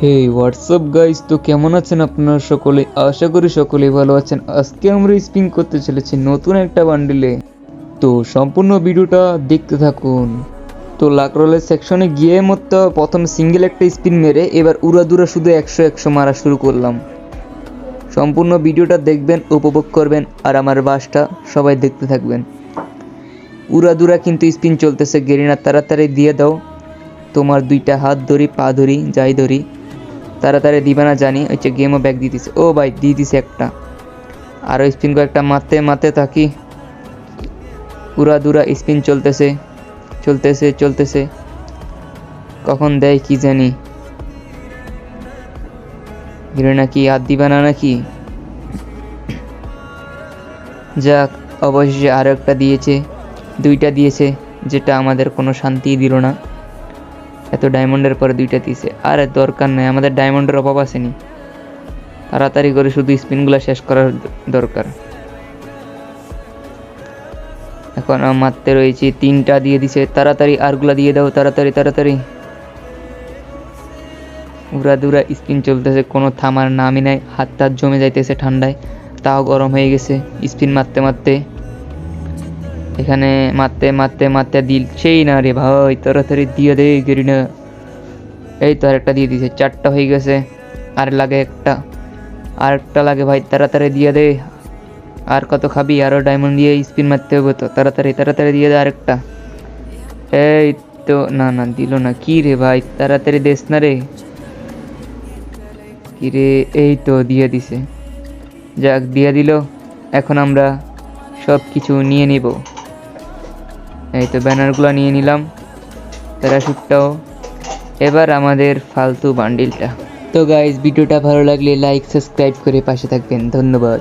হে WhatsApp guys, তো কেমন আছেন আপনারা সকলে? আশা করি সকলেই ভালো আছেন। আজকে আমরা স্পিন করতে চলেছি নতুন একটা বান্ডিলে, তো সম্পূর্ণ ভিডিওটা দেখতে থাকুন। তো লাক রোলের সেকশনে গিয়ে মতো প্রথম সিঙ্গেল একটা স্পিন মেরে এবার উড়াদুরা শুধু 100 মারা শুরু করলাম। সম্পূর্ণ ভিডিওটা দেখবেন, উপভোগ করবেন, আর আমার বাসটা সবাই দেখতে থাকবেন। উড়াদুরা কিন্তু স্পিন চলতেছে। গেরিনা তাড়াতাড়ি দিয়ে দাও, তোমার দুইটা হাত ধরি, পা ধরি, যাই ধরি, তাড়াতাড়ি দিবে না জানি। হচ্ছে গেমও ব্যাক দিয়ে দিছে। ও ভাই দিয়ে দিছে একটা, আরও স্পিন কয়েকটা মারতে মারতে থাকি। উড়াদুরা স্পিন চলতেছে চলতেছে চলতেছে, কখন দেয় কি জানি। ঘিরে নাকি হাত দিবে না নাকি? যাক, অবশেষে আরও একটা দিয়েছে, দুইটা দিয়েছে, যেটা আমাদের কোনো শান্তি দিল না। এত ডায়মন্ডের পরে দুইটা দিয়েছে, আর দরকার নেই, আমাদের ডায়মন্ডের অভাব আসেনি। তাড়াতাড়ি করে শুধু স্পিনগুলো শেষ করার দরকার। এখন মারতে রয়েছে, তিনটা দিয়ে দিছে, তাড়াতাড়ি আরগুলা দিয়ে দাও, তাড়াতাড়ি তাড়াতাড়ি। উড়াদুরা স্পিন চলতেছে, কোনো থামার নামই নাই। হাত টাত জমে যাইতেছে ঠান্ডায়, তাও গরম হয়ে গেছে স্পিন মারতে মারতে। এখানে মারতে মারতে মারতে দিলছেই না রে ভাই, তাড়াতাড়ি দিয়ে দে গেরিনা। এই তো আরেকটা দিয়ে দিছে, চারটা হয়ে গেছে। আর লাগে একটা, আরেকটা লাগে ভাই, তাড়াতাড়ি দিয়ে দে। আর কত খাবি? আরও ডায়মন্ড দিয়ে স্পিন মারতে হবে তো, তাড়াতাড়ি তাড়াতাড়ি দিয়ে দে আরেকটা। এই তো, না না দিল না। কি রে ভাই, তাড়াতাড়ি দেস না রে। কি রে, এই তো দিয়ে দিছে। যাক, দিয়ে দিল। এখন আমরা সব কিছু নিয়ে নিব। এই তো ব্যানারগুলো নিয়ে নিলাম, প্যারাশুটটাও। এবার আমাদের ফালতু বান্ডিলটা। তো গাইজ, ভিডিওটা ভালো লাগলে লাইক সাবস্ক্রাইব করে পাশে থাকবেন। ধন্যবাদ।